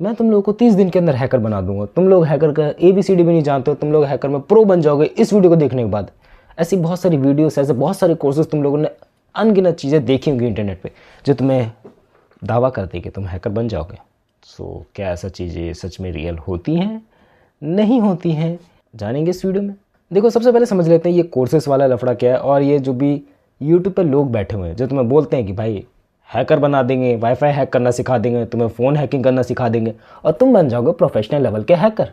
मैं तुम लोगों को 30 दिन के अंदर हैकर बना दूंगा, तुम लोग हैकर का ABCD भी नहीं जानते हो, तुम लोग हैकर में प्रो बन जाओगे इस वीडियो को देखने के बाद। ऐसी बहुत सारी वीडियोस, ऐसे बहुत सारे कोर्सेज तुम लोगों ने अनगिनत चीज़ें देखी होंगी इंटरनेट पे जो तुम्हें दावा करती है कि तुम हैकर बन जाओगे। सो क्या ऐसा चीज़ें सच में रियल होती हैं, नहीं होती हैं, जानेंगे इस वीडियो में। देखो सबसे पहले समझ लेते हैं ये कोर्सेज वाला लफड़ा क्या है, और ये जो भी यूट्यूब पर लोग बैठे हुए हैं जो तुम्हें बोलते हैं कि भाई हैकर बना देंगे, वाईफाई हैक करना सिखा देंगे, तुम्हें फ़ोन हैकिंग करना सिखा देंगे और तुम बन जाओगे प्रोफेशनल लेवल के हैकर।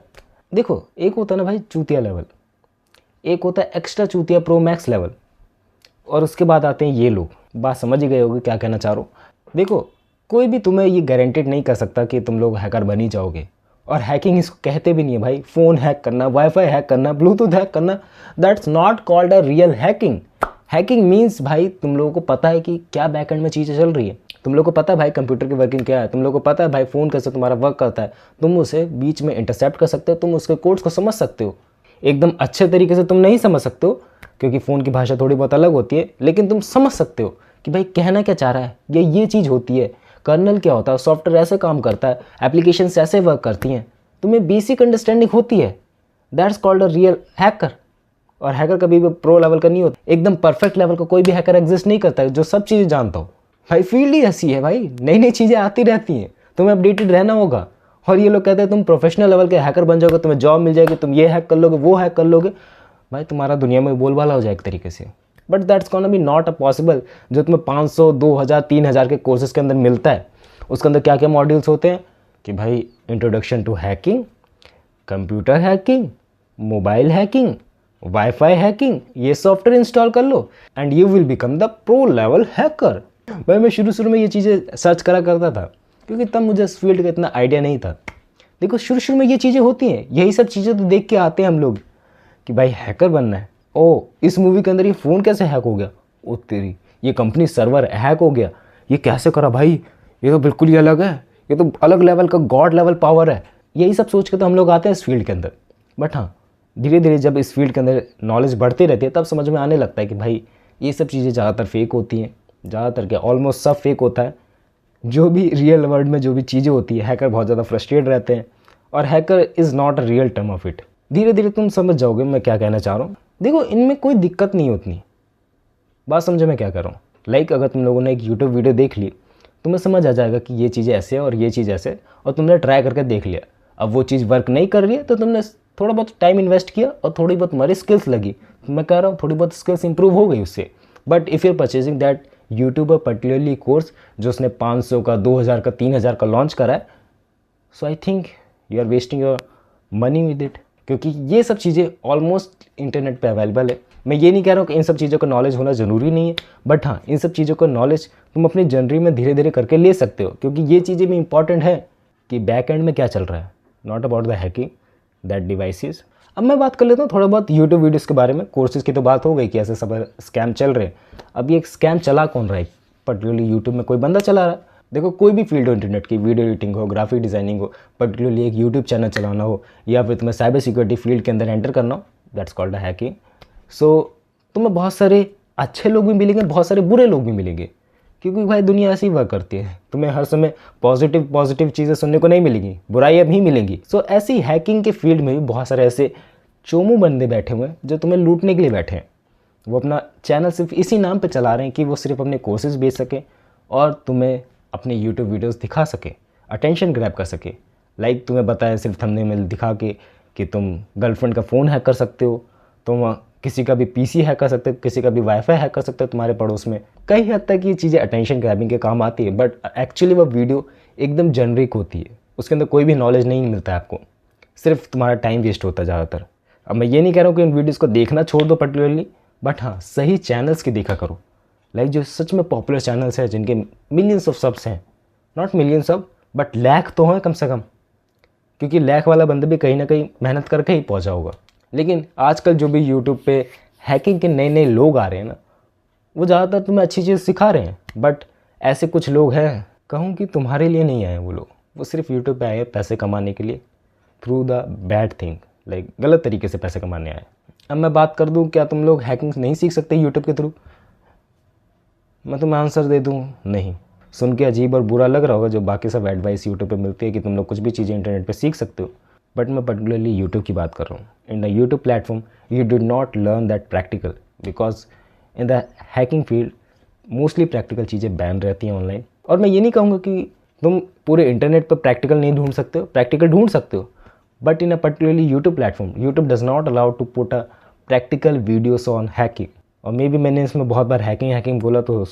देखो एक होता है ना भाई चूतिया लेवल, एक होता है एक्स्ट्रा चूतिया प्रो मैक्स लेवल, और उसके बाद आते हैं ये लोग। बात समझ ही गए होगे क्या कहना चाह रहा हूँ। देखो कोई भी तुम्हें ये गारंटेड नहीं कर सकता कि तुम लोग हैकर बन ही जाओगे, और हैकिंग इसको कहते भी नहीं है भाई। फ़ोन हैक करना, वाईफाई हैक करना, ब्लूटूथ हैक करना, that's not called a real hacking. Hacking means भाई तुम लोगों को पता है कि क्या बैकएंड में चीज़ें चल रही है, तुम लोगों को पता है भाई कंप्यूटर की वर्किंग क्या है, तुम लोगों को पता है भाई फ़ोन कैसे तुम्हारा वर्क करता है, तुम उसे बीच में इंटरसेप्ट कर सकते हो, तुम उसके कोड्स को समझ सकते हो। एकदम अच्छे तरीके से तुम नहीं समझ सकते हो क्योंकि फ़ोन की भाषा थोड़ी बहुत अलग होती है, लेकिन तुम समझ सकते हो कि भाई कहना क्या चाह रहा है, ये चीज़ होती है, कर्नल क्या होता है, सॉफ्टवेयर ऐसे काम करता है, एप्लीकेशंस ऐसे वर्क करती हैं, तुम्हें बेसिक अंडरस्टैंडिंग होती है। That's called a real hacker. और हैकर कभी भी प्रो लेवल का नहीं होता, एकदम परफेक्ट लेवल का कोई भी हैकर एग्जिस्ट नहीं करता है जो सब चीज़ें जानता हो। भाई फील्ड ही ऐसी है भाई, नई नई चीज़ें आती रहती हैं, तुम्हें अपडेटेड रहना होगा। और ये लोग कहते हैं तुम प्रोफेशनल लेवल के हैकर बन जाओगे, तुम्हें जॉब मिल जाएगी, तुम ये हैक कर लोगे, वो हैक कर लोगे, भाई तुम्हारा दुनिया में बोलबाला हो जाए एक तरीके से। But that's gonna be not a possible. जो तुम्हें 500, 2000, 3000 के कोर्सेज के अंदर मिलता है, उसके अंदर क्या क्या मॉड्यूल्स होते हैं कि भाई introduction to hacking, computer hacking, mobile hacking, wifi hacking, ये सॉफ्टवेयर इंस्टॉल कर लो and you will become the pro level hacker. भाई मैं शुरू में ये चीज़ें सर्च करा करता था क्योंकि तब मुझे इस फील्ड का इतना आइडिया नहीं था। देखो शुरू में ये चीज़ें होती हैं, यही सब चीज़ें तो देख के आते हैं हम लोग कि भाई हैकर बनना है। ओ इस मूवी के अंदर ये फ़ोन कैसे हैक हो गया, ओ तेरी ये कंपनी सर्वर हैक हो गया, ये कैसे करा भाई, ये तो बिल्कुल ही अलग है, ये तो अलग लेवल का गॉड लेवल पावर है। यही सब सोच के तो हम लोग आते हैं इस फील्ड के अंदर। बट हाँ धीरे धीरे जब इस फील्ड के अंदर नॉलेज बढ़ती रहती है तब समझ में आने लगता है कि भाई ये सब चीज़ें ज़्यादातर फेक होती हैं, ज़्यादातर क्या ऑलमोस्ट सब फेक होता है। जो भी रियल वर्ल्ड में जो भी चीज़ें होती है, हैकर बहुत ज़्यादा फ्रस्ट्रेट रहते हैं और hacker is not a real term of it. धीरे धीरे तुम समझ जाओगे मैं क्या कहना चाह रहा हूँ। देखो इनमें कोई दिक्कत नहीं होती, बात समझो मैं क्या कर रहा हूँ। लाइक अगर तुम लोगों ने एक यूट्यूब वीडियो देख ली, तुम्हें समझ आ जाएगा कि ये चीज़ें ऐसे है और ये चीज़ ऐसे, और तुमने ट्राई करके देख लिया, अब वो चीज़ वर्क नहीं कर रही है तो तुमने थोड़ा बहुत टाइम इन्वेस्ट किया और थोड़ी बहुत तुम्हारी स्किल्स लगी, तो मैं कह रहा हूँ थोड़ी बहुत स्किल्स इंप्रूव हो गई उससे। But if you purchasing that YouTuber particularly course जो उसने 500 का, 2000 का, 3000 का लॉन्च करा है, so I think you are wasting your money with it, क्योंकि ये सब चीज़ें ऑलमोस्ट इंटरनेट पे अवेलेबल है। मैं ये नहीं कह रहा हूँ कि इन सब चीज़ों का नॉलेज होना ज़रूरी नहीं है, बट हाँ इन सब चीज़ों का नॉलेज तुम अपनी जनरी में धीरे धीरे करके ले सकते हो, क्योंकि ये चीज़ें भी इंपॉर्टेंट है कि बैक एंड में क्या चल रहा है, not about the hacking that devices. अब मैं बात कर लेता हूँ थोड़ा बहुत यूट्यूब वीडियोज़ के बारे में। कोर्सेज़ की तो बात हो गई कि ऐसे सब स्कैम चल रहे हैं। अब ये स्कैम चला कौन रहा है, पर्टिकुलरली यूट्यूब में कोई बंदा चला रहा है। देखो कोई भी फील्ड हो इंटरनेट की, वीडियो एडिटिंग हो, ग्राफिक डिज़ाइनिंग हो, पर्टिकुलरली एक यूट्यूब चैनल चलाना हो, या फिर तुम्हें साइबर सिक्योरिटी फील्ड के अंदर एंटर करना हो, दैट्स कॉल्ड अ हैकिंग। सो तुम्हें बहुत सारे अच्छे लोग भी मिलेंगे, बहुत सारे बुरे लोग भी मिलेंगे, क्योंकि भाई दुनिया ऐसी ही वर्क करती है। तुम्हें हर समय पॉजिटिव चीज़ें सुनने को नहीं मिलेंगी, बुराइयाँ भी मिलेंगी। सो ऐसी हैकिंग के फील्ड में भी बहुत सारे ऐसे चोमू बंदे बैठे हुए हैं जो तुम्हें लूटने के लिए बैठे हैं। वो अपना चैनल सिर्फ इसी नाम पे चला रहे हैं कि वो सिर्फ अपने कोर्सेज बेच सके और तुम्हें अपने यूट्यूब वीडियोस दिखा सके, अटेंशन ग्रैब कर सके। लाइक तुम्हें बताया सिर्फ थंबनेल दिखा के कि तुम गर्लफ्रेंड का फ़ोन हैक कर सकते हो, तुम किसी का भी पीसी हैक कर सकते हो, किसी का भी वाईफाई हैक कर सकते हो तुम्हारे पड़ोस में। कई हद तक ये चीज़ें अटेंशन ग्रैबिंग के काम आती है, बट एक्चुअली वो वीडियो एकदम जेनरिक होती है, उसके अंदर कोई भी नॉलेज नहीं मिलता है आपको, सिर्फ तुम्हारा टाइम वेस्ट होता है ज़्यादातर। अब मैं ये नहीं कह रहा हूँ कि इन वीडियोज़ को देखना छोड़ दो पर्टिकुलरली, बट हाँ सही चैनल्स की देखा करो। लाइक जो सच में पॉपुलर चैनल्स हैं जिनके मिलियंस ऑफ सब्स हैं, not millions of but lakh तो हैं कम से कम, क्योंकि लाख वाला बंदा भी कहीं ना कहीं मेहनत करके ही पहुंचा होगा। लेकिन आजकल जो भी यूट्यूब पे हैकिंग के नए नए लोग आ रहे हैं ना, वो ज़्यादातर तुम्हें अच्छी चीज़ सिखा रहे हैं, बट ऐसे कुछ लोग हैं, कहूँ कि तुम्हारे लिए नहीं आए वो लोग, वो सिर्फ यूट्यूब पे आए हैं पैसे कमाने के लिए through the bad thing, like गलत तरीके से पैसे कमाने आए। अब मैं बात कर दूँ क्या तुम लोग हैकिंग नहीं सीख सकते यूट्यूब के थ्रू, मैं तुम्हें आंसर दे दूँ नहीं। सुन के अजीब और बुरा लग रहा होगा जो बाकी सब एडवाइस यूट्यूब पे मिलती है कि तुम लोग कुछ भी चीज़ें इंटरनेट पे सीख सकते हो, बट मैं पर्टिकुलरली यूट्यूब की बात कर रहा हूँ. In the YouTube platform you do not learn that practical, because in the hacking field mostly practical चीज़ें बैन रहती हैं ऑनलाइन. और मैं ये नहीं कहूँगा कि तुम पूरे इंटरनेट पर प्रैक्टिकल नहीं ढूंढ सकते हो, प्रैक्टिकल ढूंढ सकते हो, but in a particularly YouTube platform YouTube does not allow to put a practical videos on hacking. और मे बी मैंने इसमें बहुत बार हैकिंग बोला तो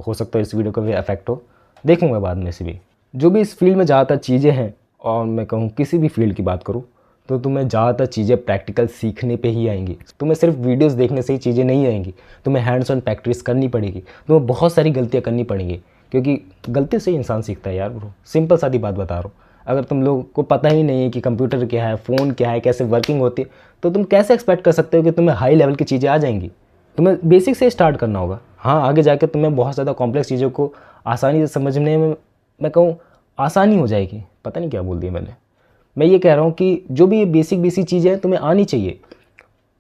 हो सकता है इस वीडियो का भी इफेक्ट हो, देखूंगा बाद में से भी. जो भी इस फील्ड में ज़्यादातर चीज़ें हैं, और मैं कहूँ किसी भी फील्ड की बात करूँ तो तुम्हें ज़्यादातर चीज़ें प्रैक्टिकल सीखने पे ही आएंगी. तुम्हें सिर्फ वीडियोस देखने से ही चीज़ें नहीं आएंगी, तुम्हें हैंड्स ऑन प्रैक्टिस करनी पड़ेगी, तुम्हें बहुत सारी गलतियाँ करनी पड़ेंगी, क्योंकि गलती से ही इंसान सीखता है यार ब्रो. सिंपल सादी बात बता रहा हूँ. अगर तुम लोगों को पता ही नहीं है कि कंप्यूटर क्या है, फ़ोन क्या है, कैसे वर्किंग होती है, तो तुम कैसे एक्सपेक्ट कर सकते हो कि तुम्हें हाई लेवल की चीज़ें आ जाएंगी. तुम्हें बेसिक से स्टार्ट करना होगा. हाँ, आगे जाकर तुम्हें बहुत ज़्यादा कॉम्प्लेक्स चीज़ों को आसानी से समझने में मैं कहूँ आसानी हो जाएगी. पता नहीं क्या बोल दिया मैंने. मैं ये कह रहा हूँ कि जो भी ये बेसिक चीज़ें हैं तुम्हें आनी चाहिए,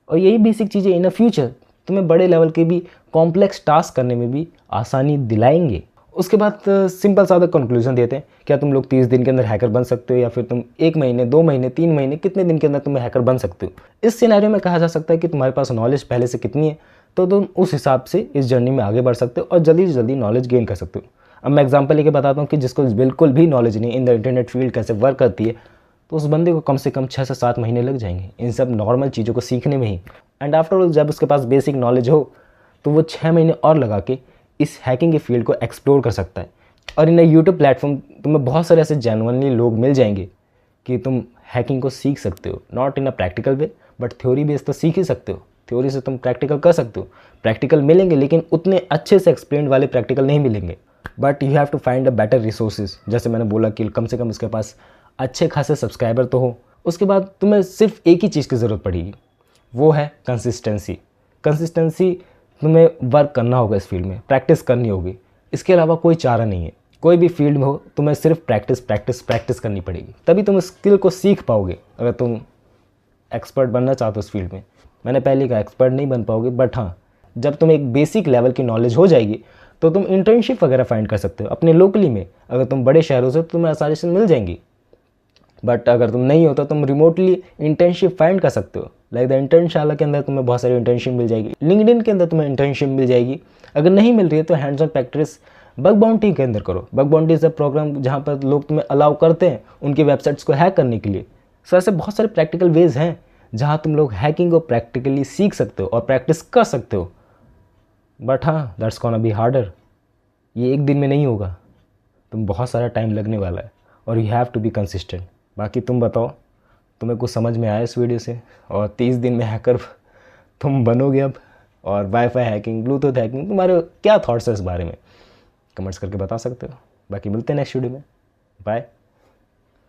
और यही बेसिक चीज़ें इन अ फ्यूचर तुम्हें बड़े लेवल के भी कॉम्प्लेक्स टास्क करने में भी आसानी दिलाएंगे. उसके बाद सिंपल सादा कंक्लूजन देते हैं. क्या तुम लोग 30 दिन के अंदर हैकर बन सकते हो, या फिर तुम 1 महीने, 2 महीने, 3 महीने, कितने दिन के अंदर तुम्हें हैकर बन सकते हो? इस सिनेरियो में कहा जा सकता है कि तुम्हारे पास नॉलेज पहले से कितनी है, तो तुम उस हिसाब से इस जर्नी में आगे बढ़ सकते हो और जल्दी से जल्दी नॉलेज गेन कर सकते हो. अब मैं एग्जांपल लेके बताता हूँ कि जिसको बिल्कुल भी नॉलेज नहीं इन द इंटरनेट फील्ड कैसे वर्क करती है, तो उस बंदे को कम से कम 6 से 7 महीने लग जाएंगे इन सब नॉर्मल चीज़ों को सीखने में ही. एंड आफ्टर ऑल जब उसके पास बेसिक नॉलेज हो तो वो 6 महीने और लगा के इस हैकिंग के फील्ड को एक्सप्लोर कर सकता है. और इन यूट्यूब प्लेटफॉर्म तुम्हें बहुत सारे ऐसे जेन्युइनली लोग मिल जाएंगे कि तुम हैकिंग को सीख सकते हो. Not in a practical way, but theory base तो सीख ही सकते हो. थ्योरी से तुम प्रैक्टिकल कर सकते हो. प्रैक्टिकल मिलेंगे लेकिन उतने अच्छे से एक्सप्लेन वाले प्रैक्टिकल नहीं मिलेंगे. But you have to find a better resources. जैसे मैंने बोला कि कम से कम उसके पास अच्छे खासे सब्सक्राइबर तो हो. उसके बाद तुम्हें सिर्फ एक ही चीज़ की ज़रूरत पड़ेगी, वो है कंसिस्टेंसी. कंसिस्टेंसी तुम्हें वर्क करना होगा इस फील्ड में, प्रैक्टिस करनी होगी. इसके अलावा कोई चारा नहीं है. कोई भी फील्ड में हो तुम्हें सिर्फ प्रैक्टिस करनी पड़ेगी, तभी तुम स्किल को सीख पाओगे. अगर तुम एक्सपर्ट बनना चाहते हो इस फील्ड में, मैंने पहले कहा एक्सपर्ट नहीं बन पाओगे, बट हाँ, जब तुम्हें एक बेसिक लेवल की नॉलेज हो जाएगी तो तुम इंटर्नशिप वगैरह फाइंड कर सकते हो अपने लोकली में. अगर तुम बड़े शहरों से तो तुम्हें आसानी से मिल जाएंगी, बट अगर तुम नहीं हो तो तुम रिमोटली इंटर्नशिप फाइंड कर सकते हो. लाइक द इंटर्नशाला के अंदर तुम्हें बहुत सारी इंटर्नशिप मिल जाएगी, लिंक्डइन के अंदर तुम्हें इंटर्नशिप मिल जाएगी. अगर नहीं मिल रही है तो hands on practice bug bounty के अंदर करो. Bug bounty is a program जहाँ पर लोग तुम्हें अलाउ करते हैं उनकी वेबसाइट्स को हैक करने के लिए. सो ऐसे बहुत सारे प्रैक्टिकल वेज हैं जहाँ तुम लोग हैकिंग को प्रैक्टिकली सीख सकते हो और प्रैक्टिस कर सकते हो. बट हाँ, दैट्स गोना बी हार्डर. ये एक दिन में नहीं होगा, तुम बहुत सारा टाइम लगने वाला है, और you have to be consistent. बाकी तुम बताओ, तुम्हें कुछ समझ में आया इस वीडियो से? और 30 दिन में हैकर तुम बनोगे अब? और वाईफाई हैकिंग, ब्लूटूथ हैकिंग, तुम्हारे क्या थॉट्स है इस बारे में? कमेंट्स करके बता सकते हो. बाकी मिलते हैं नेक्स्ट वीडियो में. बाय.